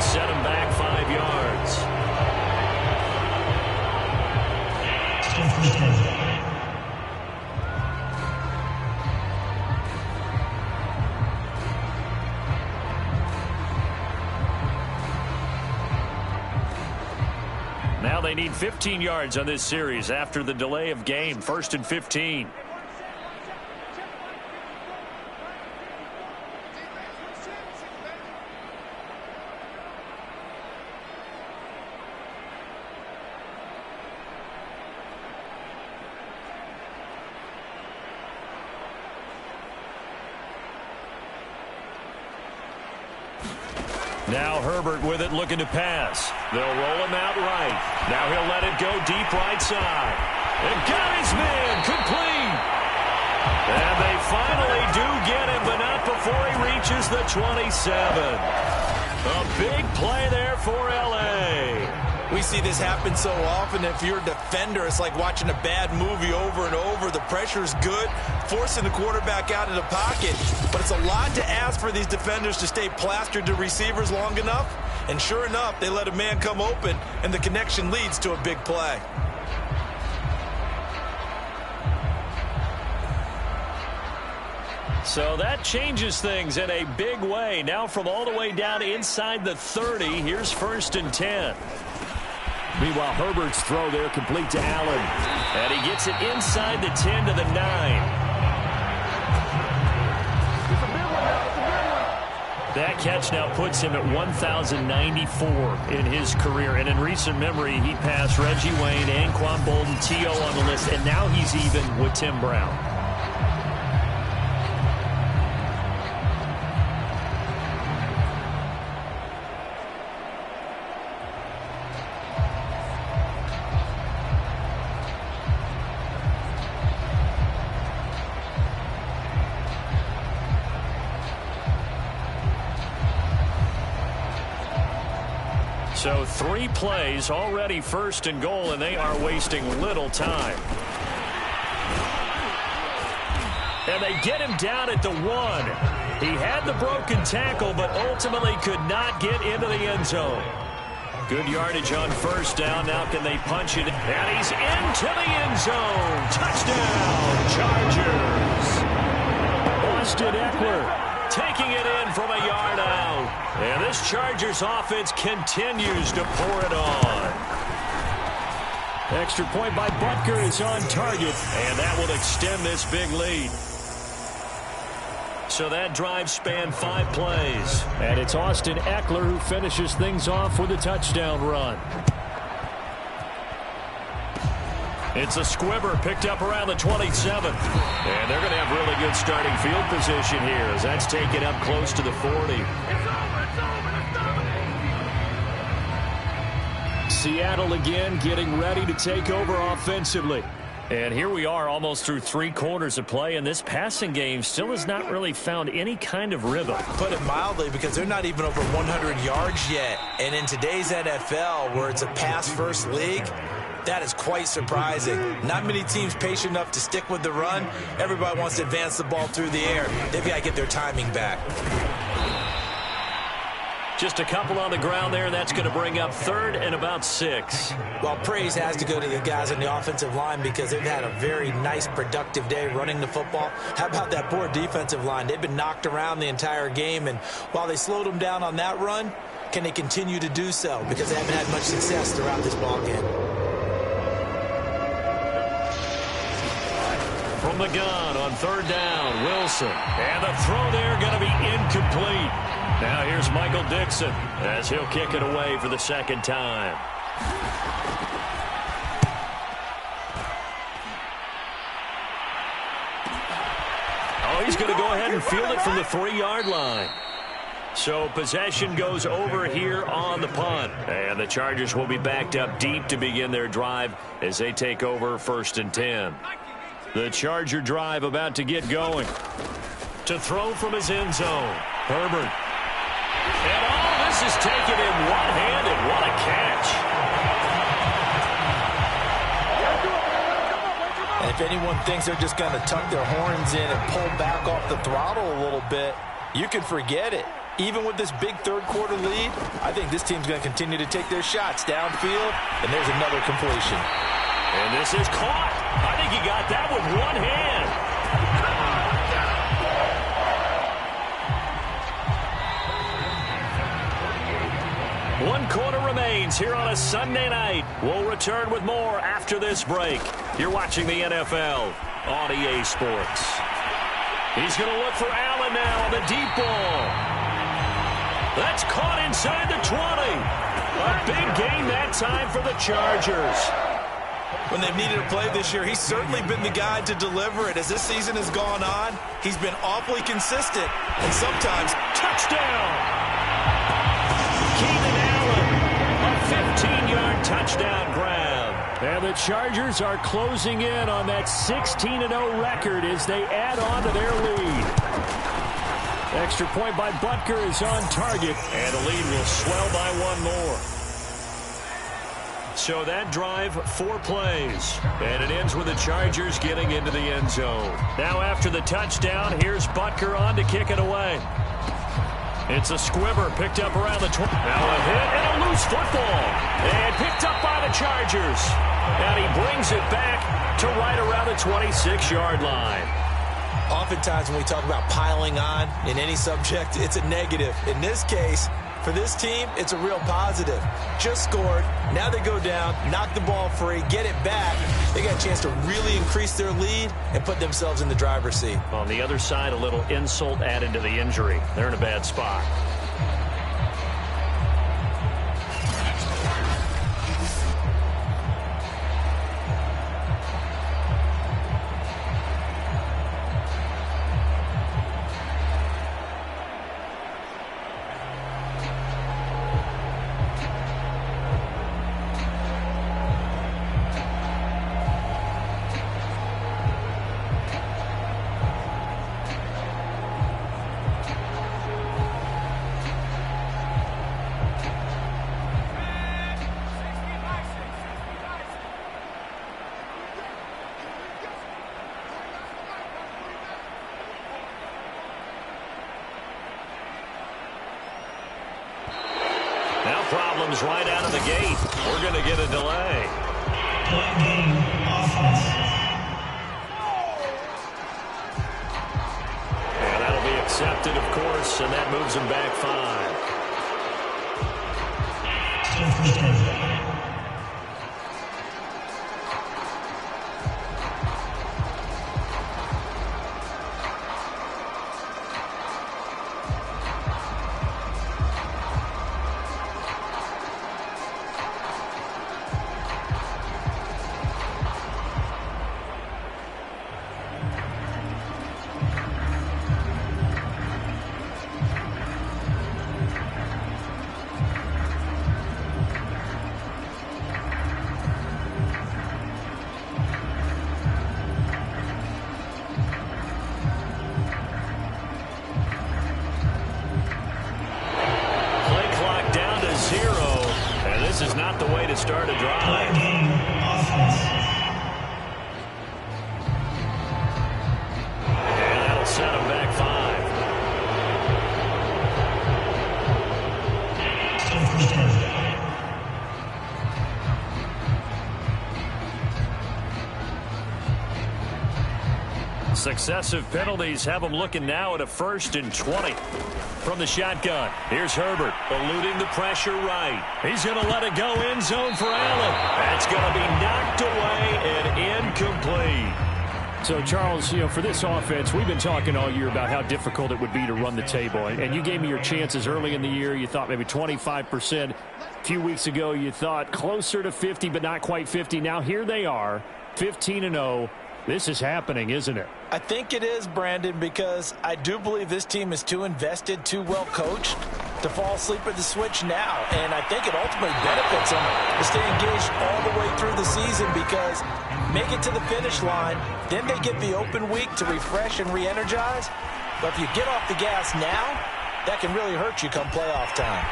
Set him back 5 yards. Now they need 15 yards on this series after the delay of game. 1st and 15. Now Herbert with it, looking to pass. They'll roll him out right. Now he'll let it go deep right side. And got his man complete. And they finally do get him, but not before he reaches the 27. A big play there for L.A. We see this happen so often. If you're a defender, it's like watching a bad movie over and over. The pressure's good, forcing the quarterback out of the pocket. But it's a lot to ask for these defenders to stay plastered to receivers long enough. And sure enough, they let a man come open, and the connection leads to a big play. So that changes things in a big way. Now from all the way down inside the 30, here's 1st and 10. Meanwhile, Herbert's throw there complete to Allen. And he gets it inside the 10 to the 9. That catch now puts him at 1,094 in his career. And in recent memory, he passed Reggie Wayne, Anquan Bolden, T.O. on the list. And now he's even with Tim Brown. So 3 plays, already 1st and goal, and they are wasting little time. And they get him down at the 1. He had the broken tackle, but ultimately could not get into the end zone. Good yardage on 1st down. Now can they punch it? And he's into the end zone. Touchdown, Chargers. Austin Eckler taking it in from a yard out. And this Chargers offense continues to pour it on. Extra point by Butker is on target, and that will extend this big lead. So that drive spanned 5 plays. And it's Austin Eckler who finishes things off with a touchdown run. It's a squibber picked up around the 27. And they're going to have really good starting field position here as that's taken up close to the 40. Seattle again getting ready to take over offensively. And here we are almost through 3 quarters of play, and this passing game still has not really found any kind of rhythm. Put it mildly, because they're not even over 100 yards yet. And in today's NFL, where it's a pass-first league, that is quite surprising. Not many teams patient enough to stick with the run. Everybody wants to advance the ball through the air. They've got to get their timing back. Just a couple on the ground there, and that's going to bring up 3rd and about 6. Well, praise has to go to the guys on the offensive line because they've had a very nice, productive day running the football. How about that poor defensive line? They've been knocked around the entire game, and while they slowed them down on that run, can they continue to do so? Because they haven't had much success throughout this ballgame. From the gun on 3rd down, Wilson. And the throw there going to be incomplete. Now here's Michael Dixon as he'll kick it away for the 2nd time. Oh, he's going to go ahead and field it from the 3-yard line. So possession goes over here on the punt. And the Chargers will be backed up deep to begin their drive as they take over 1st and 10. The Charger drive about to get going. To throw from his end zone, Herbert. And all this is taken in one-handed. What a catch. And if anyone thinks they're just going to tuck their horns in and pull back off the throttle a little bit, you can forget it. Even with this big 3rd quarter lead, I think this team's going to continue to take their shots downfield, and there's another completion. And this is caught. I think he got that with one hand. One quarter remains here on a Sunday night. We'll return with more after this break. You're watching the NFL on EA Sports. He's going to look for Allen now on the deep ball. That's caught inside the 20. A big gain that time for the Chargers. When they've needed a play this year, he's certainly been the guy to deliver it. As this season has gone on, he's been awfully consistent, and sometimes touchdown. Keenan Allen, a 15-yard touchdown grab. And the Chargers are closing in on that 16-0 record as they add on to their lead. Extra point by Butker is on target, and the lead will swell by one more. So that drive, 4 plays, and it ends with the Chargers getting into the end zone. Now after the touchdown, here's Butker on to kick it away. It's a squibber picked up around the 20. Now a hit and a loose football, and picked up by the Chargers. And he brings it back to right around the 26-yard line. Oftentimes when we talk about piling on in any subject, it's a negative. In this case, for this team, it's a real positive. Just scored. Now they go down, knock the ball free, get it back. They got a chance to really increase their lead and put themselves in the driver's seat. On the other side, a little insult added to the injury. They're in a bad spot. Problems right out of the gate. We're going to get a delay. And that'll be accepted, of course, and that moves him back 5. Successive penalties have them looking now at a 1st and 20. From the shotgun, here's Herbert, eluding the pressure right. He's going to let it go end zone for Allen. That's going to be knocked away and incomplete. So, Charles, for this offense, we've been talking all year about how difficult it would be to run the table. And you gave me your chances early in the year. You thought maybe 25%. A few weeks ago, you thought closer to 50, but not quite 50. Now here they are, 15-0. This is happening, isn't it? I think it is, Brandon, because I do believe this team is too invested, too well coached to fall asleep at the switch now. And I think it ultimately benefits them to stay engaged all the way through the season because make it to the finish line, then they get the open week to refresh and re-energize. But if you get off the gas now, that can really hurt you come playoff time.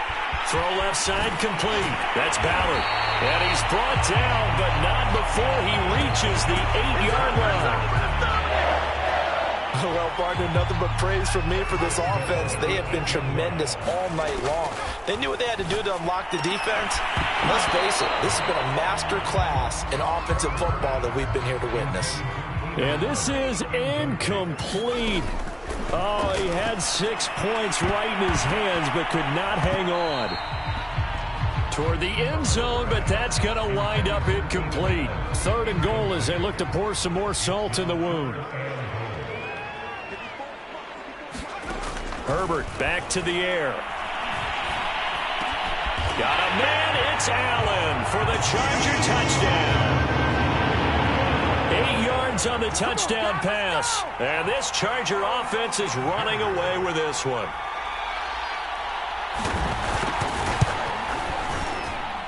Throw left side complete. That's Ballard. And he's brought down, but not before he reaches the 8-yard line. Well, partner, nothing but praise from me for this offense. They have been tremendous all night long. They knew what they had to do to unlock the defense. Let's face it, this has been a master class in offensive football that we've been here to witness. And this is incomplete. Oh, he had 6 points right in his hands, but could not hang on. Toward the end zone, but that's going to wind up incomplete. 3rd and goal as they look to pour some more salt in the wound. Herbert back to the air. Got a man. It's Allen for the Charger touchdown. 8 yards on the touchdown pass. And this Charger offense is running away with this one.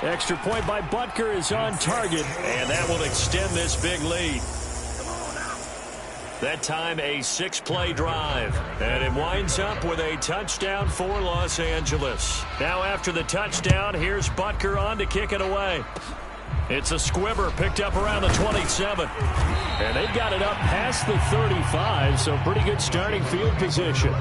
Extra point by Butker is on target. And that will extend this big lead. That time a 6-play drive. And it winds up with a touchdown for Los Angeles. Now after the touchdown, here's Butker on to kick it away. It's a squibber picked up around the 27. And they've got it up past the 35, so pretty good starting field position.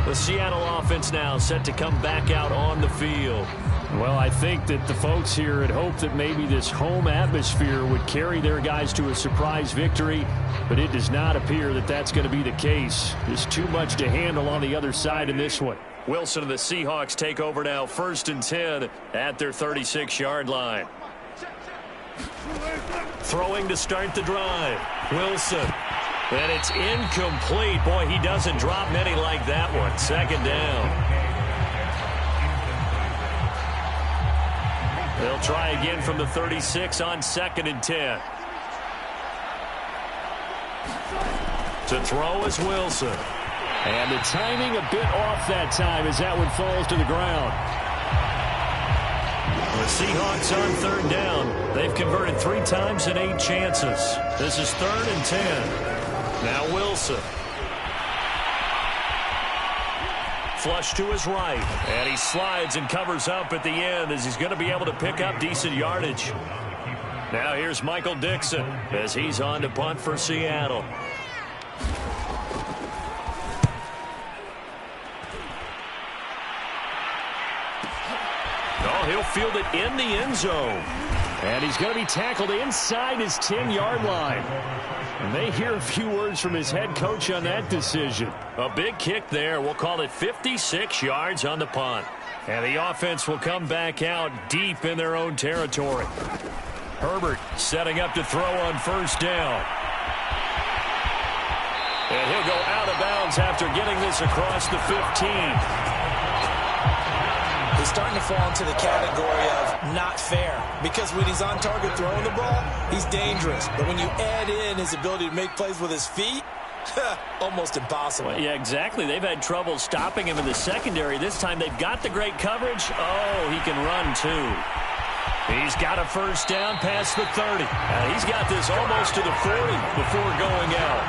The Seattle offense now set to come back out on the field. Well, I think that the folks here had hoped that maybe this home atmosphere would carry their guys to a surprise victory, but it does not appear that that's going to be the case. There's too much to handle on the other side in this one. Wilson and the Seahawks take over now, 1st and 10 at their 36-yard line. Throwing to start the drive. Wilson. And it's incomplete. Boy, he doesn't drop many like that one. 2nd down. They'll try again from the 36 on 2nd and 10. To throw is Wilson. And the timing a bit off that time as that one falls to the ground. The Seahawks on 3rd down. They've converted 3 times in 8 chances. This is 3rd and 10. Now Wilson. Flush to his right. And he slides and covers up at the end as he's going to be able to pick up decent yardage. Now here's Michael Dixon as he's on to punt for Seattle. Oh, he'll field it in the end zone. And he's going to be tackled inside his 10-yard line. And they hear a few words from his head coach on that decision. A big kick there. We'll call it 56 yards on the punt. And the offense will come back out deep in their own territory. Herbert setting up to throw on 1st down. And he'll go out of bounds after getting this across the 15. He's starting to fall into the category of not fair because when he's on target throwing the ball, he's dangerous. But when you add in his ability to make plays with his feet, almost impossible. Well, yeah, exactly. They've had trouble stopping him in the secondary. This time they've got the great coverage. Oh, he can run too. He's got a 1st down past the 30. He's got this almost to the 40 before going out.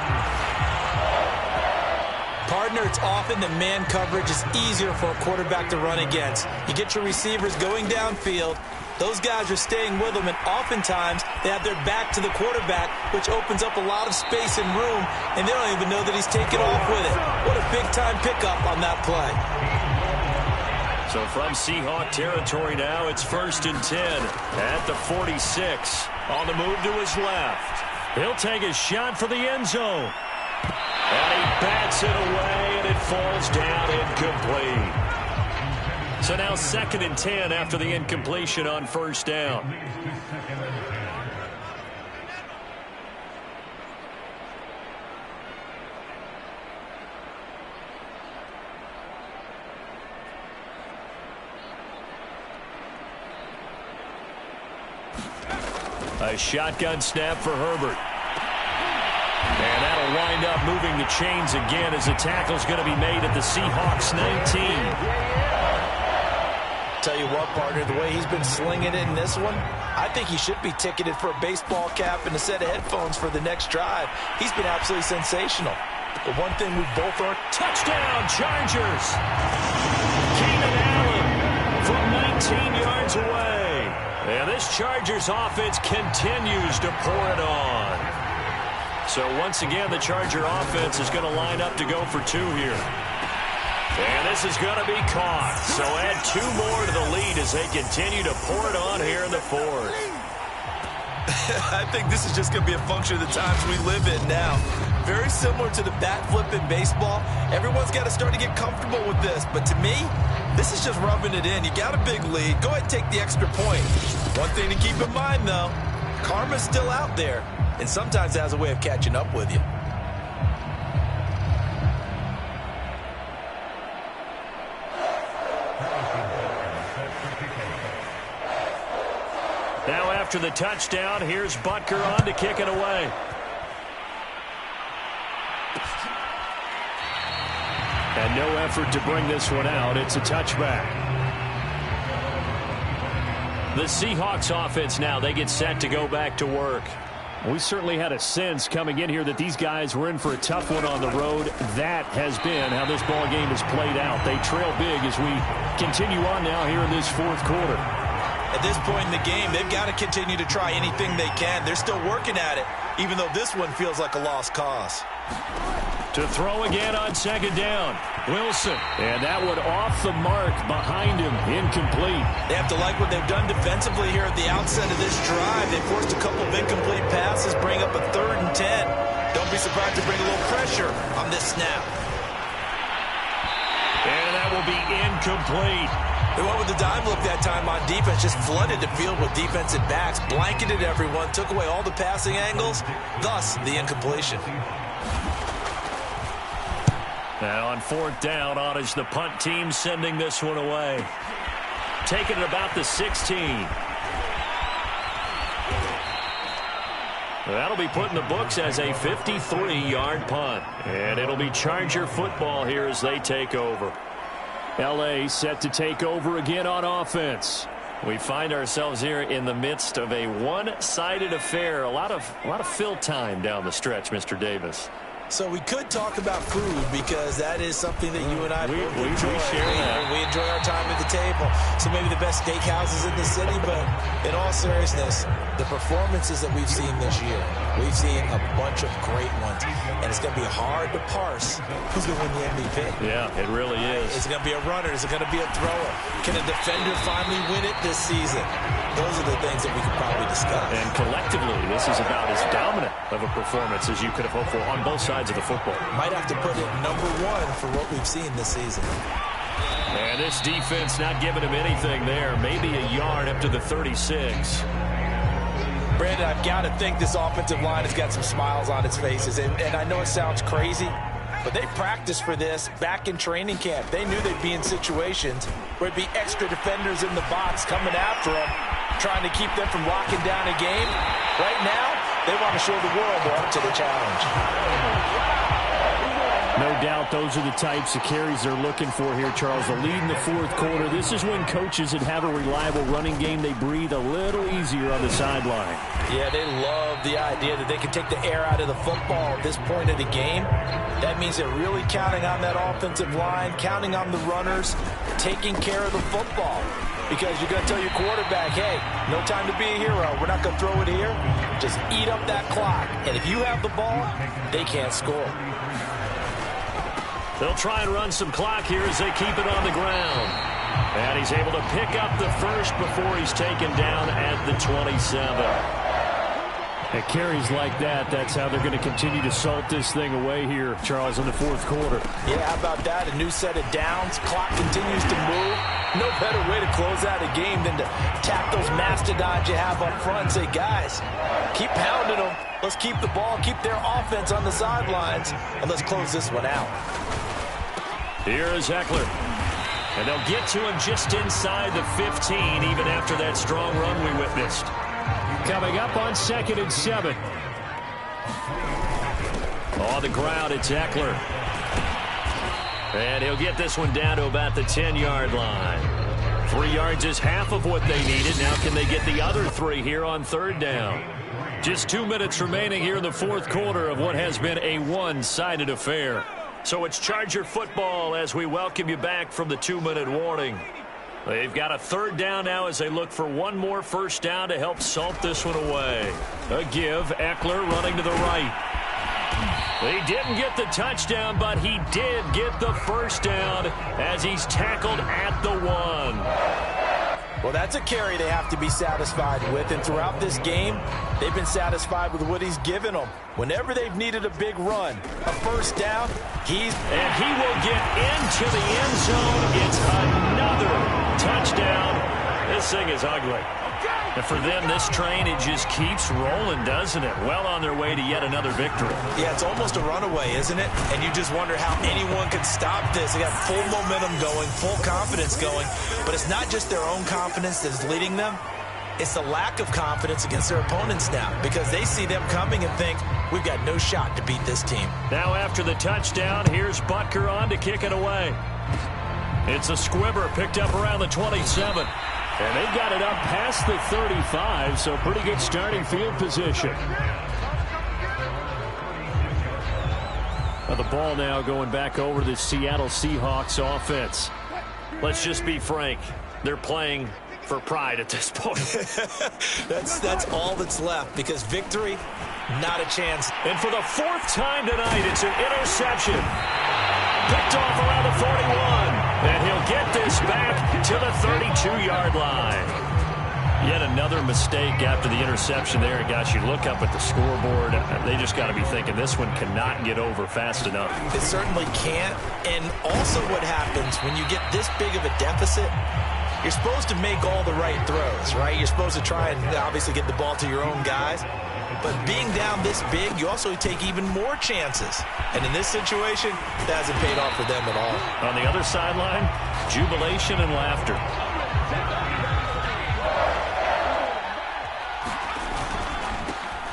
Partner, it's often that man coverage is easier for a quarterback to run against. You get your receivers going downfield. Those guys are staying with them, and oftentimes they have their back to the quarterback, which opens up a lot of space and room, and they don't even know that he's taken off with it. What a big-time pickup on that play. So from Seahawk territory now, it's 1st and 10 at the 46. On the move to his left. He'll take a shot for the end zone. And he bats it away, and it falls down incomplete. So now 2nd and 10 after the incompletion on first down. A shotgun snap for Herbert. And that'll wind up moving the chains again as the tackle's going to be made at the Seahawks 19. Tell you what, partner, the way he's been slinging it in this one, I think he should be ticketed for a baseball cap and a set of headphones for the next drive. He's been absolutely sensational. The one thing we both are... Touchdown, Chargers! Keenan Allen from 19 yards away. And this Chargers offense continues to pour it on. So once again, the Charger offense is going to line up to go for 2 here. And this is going to be caught. So add 2 more to the lead as they continue to pour it on here in the 4th. I think this is just going to be a function of the times we live in now. Very similar to the bat flip in baseball. Everyone's got to start to get comfortable with this. But to me, this is just rubbing it in. You got a big lead. Go ahead and take the extra point. One thing to keep in mind, though, karma's still out there. And sometimes it has a way of catching up with you. Now after the touchdown, here's Butker on to kick it away. And no effort to bring this one out. It's a touchback. The Seahawks offense now, they get set to go back to work. We certainly had a sense coming in here that these guys were in for a tough one on the road. That has been how this ball game has played out. They trail big as we continue on now here in this 4th quarter. At this point in the game, they've got to continue to try anything they can. They're still working at it, even though this one feels like a lost cause. To throw again on 2nd down. Wilson. And that one off the mark behind him. Incomplete. They have to like what they've done defensively here at the outset of this drive. They forced a couple of incomplete passes, bring up a 3rd and 10. Don't be surprised to bring a little pressure on this snap. And that will be incomplete. They went with the dime look that time on defense, just flooded the field with defensive backs, blanketed everyone, took away all the passing angles, thus the incompletion. Now on 4th down, on is the punt team sending this one away. Taking it about the 16. That'll be put in the books as a 53-yard punt. And it'll be Charger football here as they take over. L.A. set to take over again on offense. We find ourselves here in the midst of a one-sided affair. A lot of fill time down the stretch, Mr. Davis. So we could talk about food because that is something that you and I both enjoy. We share that. We enjoy our time at the table. So maybe the best steakhouses in the city, but in all seriousness, the performances that we've seen this year, we've seen a bunch of great ones. And it's going to be hard to parse who's going to win the MVP. Yeah, it really is. Is it going to be a runner? Is it going to be a thrower? Can a defender finally win it this season? Those are the things that we could probably discuss. And collectively, this is about as dominant of a performance as you could have hoped for on both sides of the football. Might have to put it #1 for what we've seen this season. And this defense not giving him anything there. Maybe a yard up to the 36. Brandon, I've got to think this offensive line has got some smiles on its faces. And I know it sounds crazy, but they practiced for this back in training camp. They knew they'd be in situations where it'd be extra defenders in the box coming after them, trying to keep them from locking down a game. Right now, they want to show the world they're up to the challenge. No doubt those are the types of carries they're looking for here, Charles. The lead in the 4th quarter. This is when coaches that have a reliable running game, they breathe a little easier on the sideline. Yeah, they love the idea that they can take the air out of the football at this point of the game. That means they're really counting on that offensive line, counting on the runners, taking care of the football. Because you're going to tell your quarterback, hey, no time to be a hero. We're not going to throw it here. Just eat up that clock. And if you have the ball, they can't score. They'll try and run some clock here as they keep it on the ground. And he's able to pick up the first before he's taken down at the 27. And carries like that, that's how they're going to continue to salt this thing away here, Charles, in the fourth quarter. Yeah, how about that? A new set of downs. Clock continues to move. No better way to close out a game than to tap those mastodons you have up front and say, guys, keep pounding them. Let's keep the ball, keep their offense on the sidelines, and let's close this one out. Here is Eckler. And they'll get to him just inside the 15, even after that strong run we witnessed. Coming up on 2nd and 7. On the ground, it's Eckler. And he'll get this one down to about the 10-yard line. 3 yards is half of what they needed. Now can they get the other 3 here on 3rd down? Just 2 minutes remaining here in the fourth quarter of what has been a one-sided affair. So it's Charger football as we welcome you back from the 2-minute warning. They've got a 3rd down now as they look for one more first down to help salt this one away. A give, Eckler running to the right. He didn't get the touchdown, but he did get the first down as he's tackled at the 1. Well, that's a carry they have to be satisfied with, and throughout this game, they've been satisfied with what he's given them. Whenever they've needed a big run, a first down, he will get into the end zone. It's another touchdown. This thing is ugly. And for them, this train, it just keeps rolling, doesn't it? Well on their way to yet another victory. Yeah, it's almost a runaway, isn't it? And you just wonder how anyone could stop this. They got full momentum going, full confidence going. But it's not just their own confidence that's leading them. It's the lack of confidence against their opponents now, because they see them coming and think, we've got no shot to beat this team. Now after the touchdown, here's Butker on to kick it away. It's a squibber picked up around the 27. And they've got it up past the 35, so pretty good starting field position. Well, the ball now going back over the Seattle Seahawks offense. Let's just be frank. They're playing for pride at this point. That's all that's left, because victory, not a chance. And for the 4th time tonight, it's an interception. Picked off around the 41. And he'll get this back to the 32-yard line. Yet another mistake after the interception there. Gosh, you look up at the scoreboard. They just got to be thinking this one cannot get over fast enough. It certainly can't. And also what happens when you get this big of a deficit, you're supposed to make all the right throws, right? You're supposed to try and obviously get the ball to your own guys. But being down this big, you also take even more chances. And in this situation, that hasn't paid off for them at all. On the other sideline, jubilation and laughter.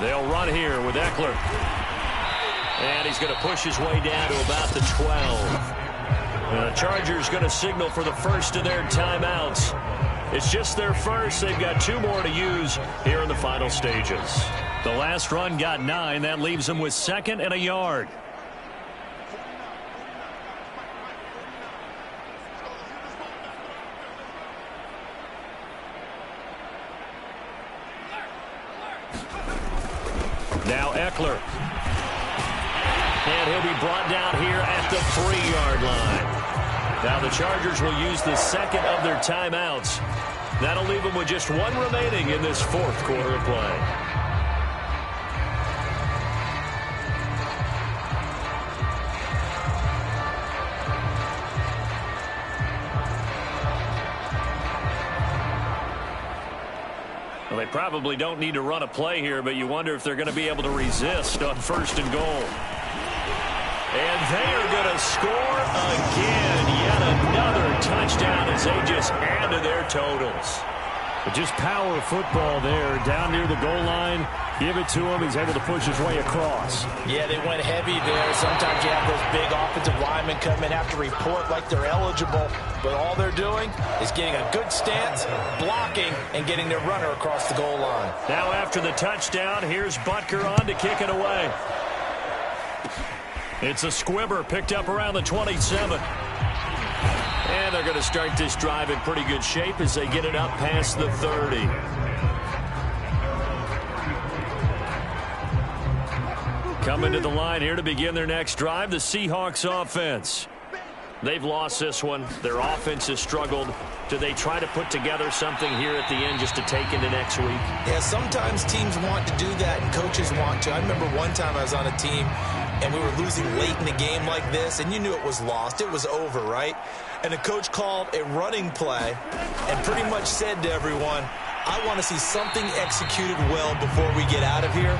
They'll run here with Eckler. And he's going to push his way down to about the 12. The Chargers going to signal for the first of their timeouts. It's just their first. They've got 2 more to use here in the final stages. The last run got 9. That leaves them with 2nd and a yard. Now Eckler. And he'll be brought down here at the 3-yard line. Now the Chargers will use the 2nd of their timeouts. That'll leave them with just 1 remaining in this 4th quarter of play. Well, they probably don't need to run a play here, but you wonder if they're going to be able to resist on 1st and goal. And they are going to score again. Yet another touchdown as they just add to their totals. But just power football there down near the goal line. Give it to him. He's able to push his way across. Yeah, they went heavy there. Sometimes you have those big offensive linemen come in, have to report like they're eligible. But all they're doing is getting a good stance, blocking, and getting their runner across the goal line. Now after the touchdown, here's Butker on to kick it away. It's a squibber picked up around the 27. And they're going to start this drive in pretty good shape as they get it up past the 30. Coming to the line here to begin their next drive, the Seahawks offense. They've lost this one. Their offense has struggled. Do they try to put together something here at the end just to take into next week? Yeah, sometimes teams want to do that and coaches want to. I remember one time I was on a team and we were losing late in a game like this, and you knew it was lost. It was over, right? And the coach called a running play and pretty much said to everyone, I want to see something executed well before we get out of here.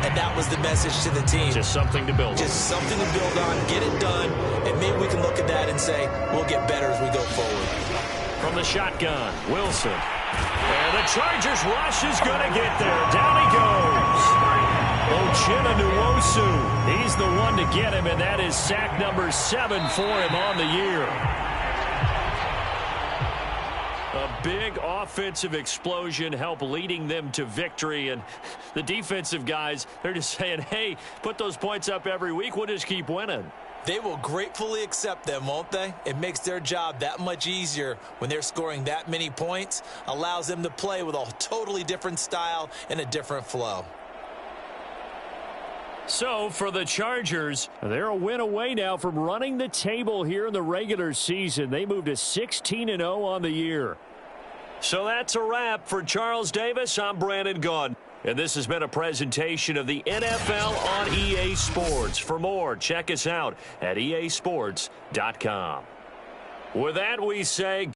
And that was the message to the team. Just something to build on. Just something to build on, get it done, and maybe we can look at that and say, we'll get better as we go forward. From the shotgun, Wilson. And the Chargers rush is going to get there. Down he goes. Uchenna Nwosu. He's the one to get him, and that is sack number 7 for him on the year. A big offensive explosion helped leading them to victory, and the defensive guys, they're just saying, hey, put those points up every week, we'll just keep winning. They will gratefully accept them, won't they? It makes their job that much easier when they're scoring that many points, allows them to play with a totally different style and a different flow. So, for the Chargers, they're a win away now from running the table here in the regular season. They moved to 16-0 on the year. So that's a wrap. For Charles Davis, I'm Brandon Gaudin. And this has been a presentation of the NFL on EA Sports. For more, check us out at easports.com. With that, we say